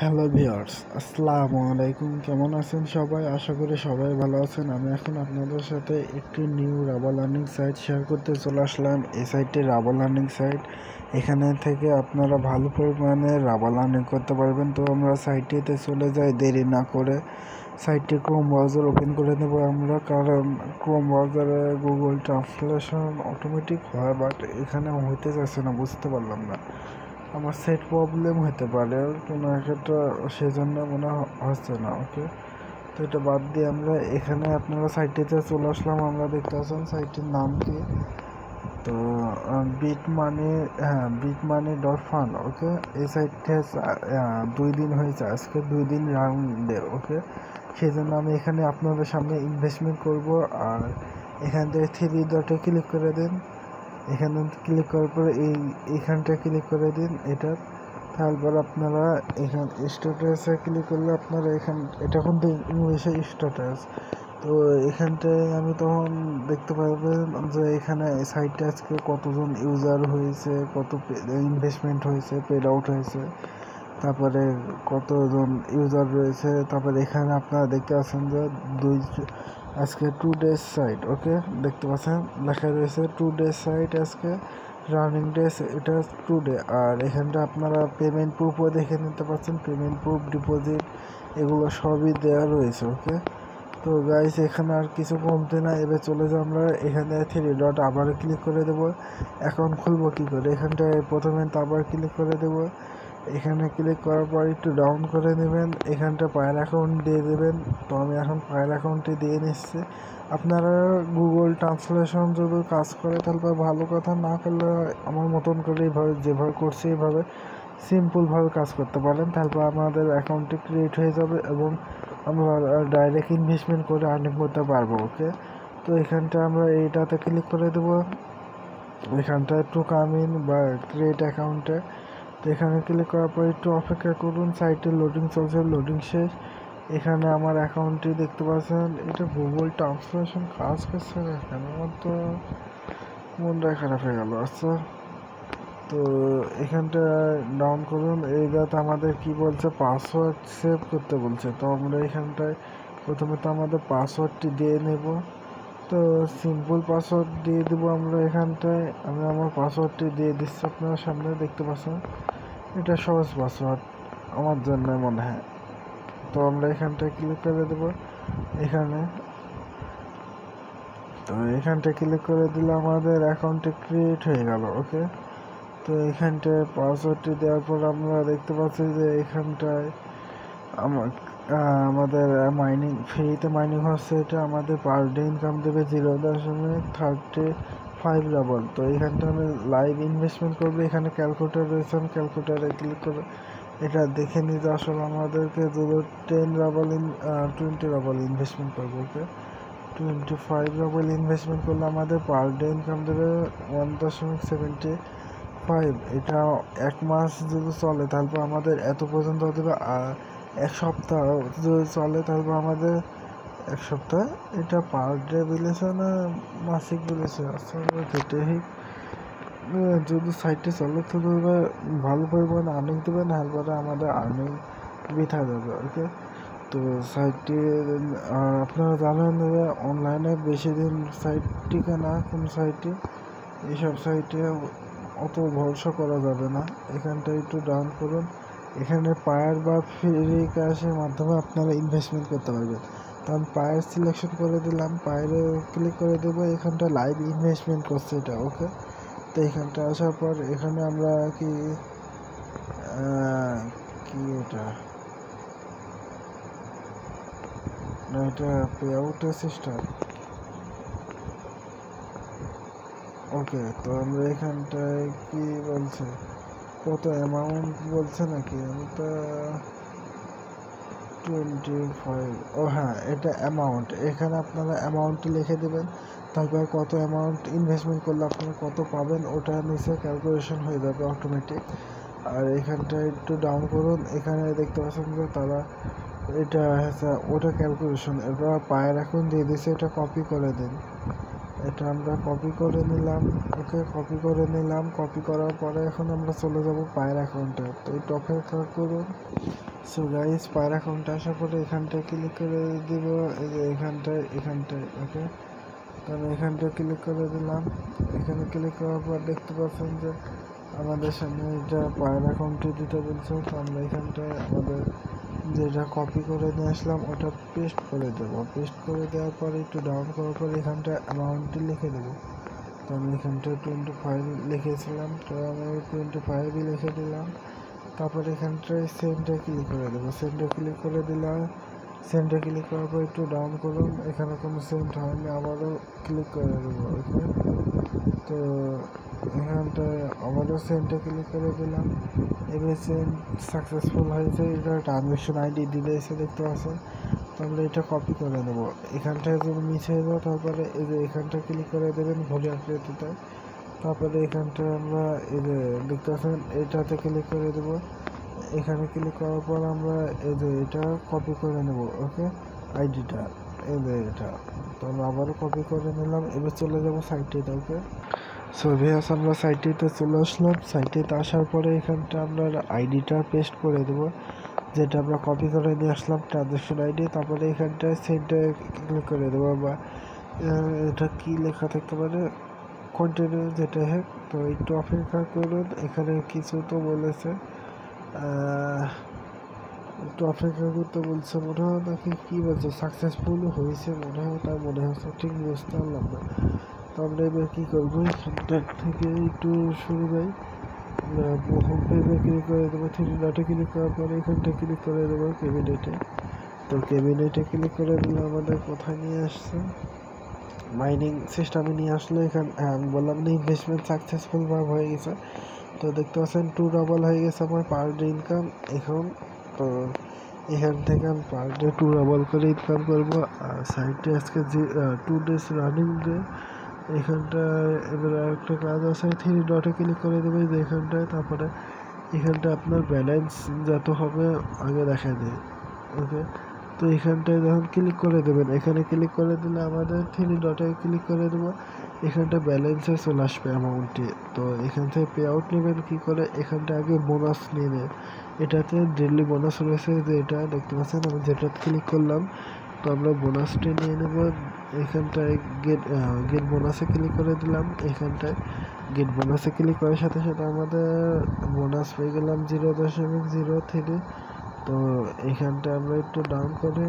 Hello viewers, আসসালামু আলাইকুম। কেমন আছেন সবাই? আশা করি সবাই ভালো আছেন। আমি এখন আপনাদের সাথে একটি new rubber learning site share করতে চলে আসলাম। এই সাইটটি রাবার লার্নিং সাইট। এখানে থেকে আপনারা ভালো পরিমাণে রাবার লার্নিং করতে পারবেন। তো আমরা সাইটটিতে চলে যাই দেরি না করে। সাইটটি ক্রোম ব্রাউজার ওপেন করে নেব আমরা, কারণ ক্রোম ব্রাউজারে গুগল ট্রান্সলেশন অটোমেটিক হয়, বাট এখানে হইতে যাচ্ছে না, বুঝতে পারলাম না। আমার সেট প্রবলেম হতে পারে কোনো একটা, সেজন্য মনে হচ্ছে না। ওকে, তো এটা বাদ দিয়ে আমরা এখানে আপনারা সাইটটিতে চলে আসলাম। আমরা দেখতে পাচ্ছেন সাইটটির নাম কি, তো বিট মানি, হ্যাঁ বিট মানি ডট ফান্ড। ওকে, এই সাইটটা 2 দিন হয়েছে, আজকে 2 দিন রাউন্ডে। ওকে, সেই জন্য আমি এখানে আপনাদের সামনে ইনভেস্টমেন্ট করব। আর এখান থেকে 3 ডটে ক্লিক করে দিন। এখানে ক্লিক করার পরে এইখানটা ক্লিক করে দিন এটা। তারপর আপনারা এখান স্ট্যাটাসে ক্লিক করলে আপনারা এটা কিন্তু ইংলিশে স্ট্যাটাস। তো এখানটায় আমি তখন দেখতে পারবেন যে এখানে সাইটে আজকে কতজন ইউজার হয়েছে, কত ইনভেস্টমেন্ট হয়েছে, পেড আউট হয়েছে, তারপরে কতজন ইউজার রয়েছে। তারপরে এখানে আপনারা দেখতে পাচ্ছেন যে আজকে 2 ডেজ সাইট। ওকে, দেখতে পাচ্ছেন লেখা রয়েছে 2 ডেজ সাইট আজকে, রানিং ডেজ এটা 2 ডে। আর এখানটা আপনারা পেমেন্ট প্রুফও দেখে নিতে পারছেন, পেমেন্ট প্রুফ, ডিপোজিট, এগুলো সবই দেওয়া রয়েছে। ওকে, তো গাইস এখানে আর কিছু কমতে না, এবার চলে যাই আমরা এখানে 3 ডট আবার ক্লিক করে দেবো। অ্যাকাউন্ট খুলবো কী করে, এখানটায় প্রথমে আবার ক্লিক করে দেবো। এখানে ক্লিক করার পর একটু ডাউন করে নেবেন, এখানটা পায়ের অ্যাকাউন্ট দিয়ে দেবেন। তো আমি এখন পায়ের অ্যাকাউন্টটি দিয়ে নিচ্ছি। আপনারা গুগল ট্রান্সলেশন যদি কাজ করে তাহলে ভালো কথা, না করলে আমার মতন করে এইভাবে যেভাবে করছি এইভাবে সিম্পলভাবে কাজ করতে পারেন। তারপর আমাদের অ্যাকাউন্টটি ক্রিয়েট হয়ে যাবে এবং আমরা ডাইরেক্ট ইনভেস্টমেন্ট করে আর্নিং করতে পারবো। ওকে, তো এখানটা আমরা এইটাতে ক্লিক করে দেবো, এখানটা একটু কামিন বা ক্রিয়েট অ্যাকাউন্টে। তো এখানে ক্লিক করার পর একটু অপেক্ষা করুন, সাইটে লোডিং চলছে, লোডিং শেষ। এখানে আমার অ্যাকাউন্টটি দেখতে পাচ্ছেন, এটা গুগল ট্রান্সলেশন কাজ করছে না কেন, আমার তো মনটা খারাপ হয়ে গেল। আচ্ছা, তো এখানটা ডাউন করুন। এই যাতে আমাদের কি বলছে, পাসওয়ার্ড সেভ করতে বলছে। তো আমরা এখানটায় প্রথমে তো আমাদের পাসওয়ার্ডটি দিয়ে নেব। তো সিম্পল পাসওয়ার্ড দিয়ে দেবো আমরা এখানটায়। আমি আমার পাসওয়ার্ডটি দিয়ে দিচ্ছি, আপনারা সামনে দেখতে পাচ্ছেন। এটা সহজ পাসওয়ার্ড আমার জন্য মনে হয়। তো আমরা এখানটায় ক্লিক করে দেবো এখানে। তো এখানটায় ক্লিক করে দিলে আমাদের অ্যাকাউন্টটি ক্রিয়েট হয়ে গেল। ওকে, তো এখানটায় পাসওয়ার্ডটি দেওয়ার পর আমরা দেখতে পাচ্ছি যে এখানটায় আমাদের মাইনিং ফ্রিতে মাইনিং হচ্ছে। এটা আমাদের পার ডে ইনকাম দেবে 0.35 রাবল। তো এখানটা আমি লাইভ ইনভেস্টমেন্ট করবো, এখানে ক্যালকুলেটার রয়েছে, আমি ক্যালকুলেটারে ক্লিক করে এটা দেখে নিই যে আসলে আমাদেরকে 20 রাবল ইনভেস্টমেন্ট করবো। ওকে, 25 রাবল ইনভেস্টমেন্ট করলে আমাদের পার ডে ইনকাম দেবে 1.75। এটা 1 মাস যদি চলে তারপর আমাদের এত পর্যন্ত দেবে। আর 1 সপ্তাহ যদি চলে তারপর আমাদের 1 সপ্তাহ, এটা পার ডে বিলেছে না মাসিক বিলেছে, আসলে যেটাই যদি সাইটে চলে তো ভালো পরিমাণে আর্নিং দেবে, না হলে আমাদের আর্নিং বৃথা যাবে। ওকে, তো সাইটটি আপনারা জানেন যে অনলাইনে বেশি দিন সাইট টিকে না, কোন সাইটে এইসব সাইটে অত ভরসা করা যাবে না। এখানটা একটু ডাউন করুন, এখানে পায়ার বা ফ্রি ক্যাশের মাধ্যমে আপনারা ইনভেস্টমেন্ট করতে পারবেন। তো আমি পায়ার সিলেকশন করে দিলাম, পায়ারে ক্লিক করে দেবো। এখানটা লাইভ ইনভেস্টমেন্ট করছে এটা। ওকে, তো এখানটা আসার পর এখানে আমরা কি কি এটা না, এটা পে আউটের সিস্টেম। ওকে, তো আমরা এখানটায় কি বলছে, কত অ্যামাউন্ট বলছে নাকি, আমি তো 25। ও হ্যাঁ, এটা অ্যামাউন্ট, এখানে আপনারা অ্যামাউন্টটি লিখে দেবেন। তারপর কত অ্যামাউন্ট ইনভেস্টমেন্ট করলে আপনারা কত পাবেন ওটা নিচে ক্যালকুলেশন হয়ে যাবে অটোমেটিক। আর এখানটা একটু ডাউন করুন, এখানে দেখতে পাচ্ছেন যে তারা এটা হচ্ছে ওটা ক্যালকুলেশন। এবার পায়ের এখন দিয়ে দিচ্ছে, এটা কপি করে দিন। এটা আমরা কপি করে নিলাম। ওকে, কপি করে নিলাম। কপি করার পরে এখন আমরা চলে যাব পায়ের অ্যাকাউন্টে। তো একটু অপেক্ষা করুন, সো গাইস পায়ের অ্যাকাউন্টে আসার পরে এখানটায় ক্লিক করে দিব, এই যে এখানটায় ওকে। তো আমি এখানটায় ক্লিক করে দিলাম। এখানে ক্লিক করার পর দেখতে পাচ্ছেন যে আমাদের সামনে এটা পায়ের অ্যাকাউন্টে দিতে বলছে। তো আমরা এখানটায় আমাদের যেটা কপি করে নিয়ে আসলাম ওটা পেস্ট করে দেবো। পেস্ট করে দেওয়ার পরে একটু ডাউন করার পরে এখানটায় অ্যামাউন্টটি লিখে দেবো। তো আমি এখানটায় 25 লিখেছিলাম, তো আমি 25ই লিখে দিলাম। তারপরে এখানটায় সেন্ডে ক্লিক করে দেবো। সেন্ডে ক্লিক করে দিলাম। সেন্ডে ক্লিক করার পর একটু ডাউন করুন, এখানে কোনো সেন্ড হয়নি, আবারও ক্লিক করে দেবো ওকে। তো এখানটায় আবারও সেন্ডে ক্লিক করে দিলাম। এবার সেন্ড সাকসেসফুল হয়েছে, এটা ট্রানজ্যাকশন আইডি দিলে এসে দেখতে পাচ্ছেন। তো আমরা এটা কপি করে নেবো, এখানটায় যদি মিস হয়ে যাও তারপরে এই যে এখানটায় ক্লিক করে দেবেন ঘড়ি আকৃতিতে। তারপরে এখানটায় আমরা এই যে দেখতে পাচ্ছেন এটাতে ক্লিক করে দেবো। এখানে ক্লিক করার পর আমরা এই যে এটা কপি করে নেব ওকে, আইডিটা এই যে এটা। তো আমরা আবারও কপি করে নিলাম। এবার চলে যাব সাইটটিতে ওকে। সো ভিউয়ার্স আমরা সাইটটিতে চলে আসলাম। সাইটটিতে আসার পরে এখানটা আমরা আইডিটা পেস্ট করে দেবো, যেটা আমরা কপি করে নিয়ে আসলাম ট্রানজ্যাকশন আইডি। তারপরে এখানটায় সেন্ডে ক্লিক করে দেবো বা এটা কি লেখা থাকতে পারে কন্টিনিউ যেটা হ্যাঁ। তো একটু অপেক্ষা করুন, এখানে কিছু তো বলেছে, একটু অপেক্ষা করতে বলছে মনে হয়, নাকি কী বলছে সাকসেসফুল হয়েছে মনে হয়, তার মনে হচ্ছে, ঠিক বুঝতে পারলাম না। তো আমরা এবার কী করবো, এখানটা থেকে একটু শুরু যাই। হোম পেজে ক্লিক করে দেবো, 3 ডটে ক্লিক করার পরে এখানটা ক্লিক করে দেবো ক্যাবিনেটে। তো ক্যাবিনেটে ক্লিক করে দিলে আমাদের কোথায় নিয়ে আসছে, মাইনিং সিস্টেমে নিয়ে আসলো। এখানে আমি বললাম না ইনভেস্টমেন্ট সাকসেসফুল ভাবে হয়ে গেছে। তো দেখতে পাচ্ছেন 2 ডাবল হয়ে গেছে আমার পার ডে ইনকাম এখন। তো এখান থেকে আমি পার ডে 2 ডাবল করে ইনকাম করবো। আর সাইডে আজকে যে 2 ডেজ রানিং ডে, এখানটায় এবার একটা কাজ আছে, 3 ডটে ক্লিক করে দেবে যে এখানটায়। তারপরে এখানটা আপনার ব্যালেন্স যত হবে আগে দেখা দেয় ওকে। তো এখানটায় যখন ক্লিক করে দেবেন, এখানে ক্লিক করে দিলে আমাদের 3 ডটে ক্লিক করে দেবো, এখানটা ব্যালেন্সে চলে আসবে অ্যামাউন্টটি। তো এখান থেকে পে আউট নেবেন কী করে, এখানটা আগে বোনাস নিয়ে নেন। এটাতে ডেইলি বোনাস রয়েছে, যে এটা দেখতে পাচ্ছেন আমি যেটা ক্লিক করলাম। তো আমরা বোনাসটি নিয়ে নেব। এখানটায় গেট বোনাসে ক্লিক করে দিলাম। এখানটায় গেট বোনাসে ক্লিক করার সাথে সাথে আমাদের বোনাস পেয়ে গেলাম 0.03। তো এখানটায় আমরা একটু ডাউন করে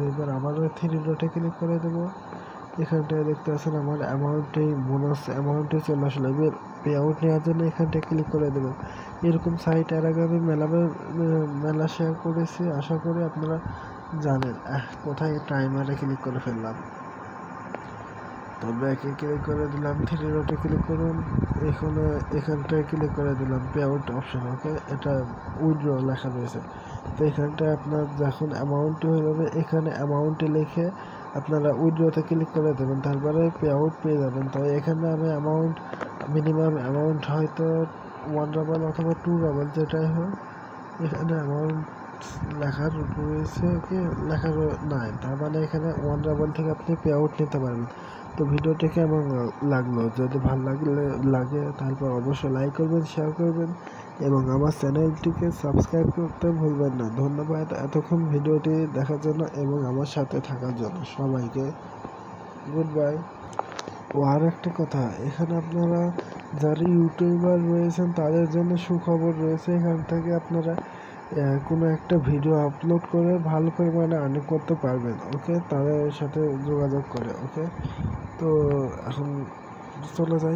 এবার আবারও 3 ডটে ক্লিক করে দেবো। এখানটায় দেখতে পাচ্ছেন আমার অ্যামাউন্টে বোনাস অ্যামাউন্টে চলে আসলো। এবার পে আউট নেওয়ার জন্য এখানটায় ক্লিক করে দেবেন। এরকম সাইট এর আগে আমি মেলা শেয়ার করেছি, আশা করি আপনারা জানেন। কোথায় টাইমারে ক্লিক করে ফেললাম। তো ব্যাকে ক্লিক করে দিলাম, 3 ডটে ক্লিক করুন। এখানটায় ক্লিক করে দিলাম পে আউট অপশন ওকে, এটা উইথড্র লেখা রয়েছে। তো এখানটায় আপনার যখন অ্যামাউন্টটি হয়ে যাবে, এখানে অ্যামাউন্টটি লিখে আপনারা উইথড্রতে ক্লিক করে দেবেন, তারপরে পে আউট পেয়ে যাবেন। তো এখানে আমি মিনিমাম অ্যামাউন্ট হয়তো 1 ডাবল অথবা 2 ডাবল যেটাই হোক, এখানে অ্যামাউন্ট লেখার রয়েছে কি লেখার নাই, তার মানে এখানে 1 ডাবল থেকে আপনি পে আউট নিতে পারবেন। তো ভিডিওটি কেমন লাগলো, যদি ভালো লাগে তারপর অবশ্যই লাইক করবেন, শেয়ার করবেন এবং আমার চ্যানেলটিকে সাবস্ক্রাইব করতে ভুলবেন না। ধন্যবাদ এতক্ষণ ভিডিওটি দেখার জন্য এবং আমার সাথে থাকার জন্য সবাইকে গুড বাই। ও আর একটা কথা, এখানে আপনারা যারা ইউটিউবার রয়েছেন তাদের জন্য সুখবর রয়েছে। এখান থেকে আপনারা কোনো একটা ভিডিও আপলোড করে ভালো পরিমাণে আর্নিং করতে পারবেন ওকে, তাদের সাথে যোগাযোগ করে ওকে। তো এখন চলে যাই।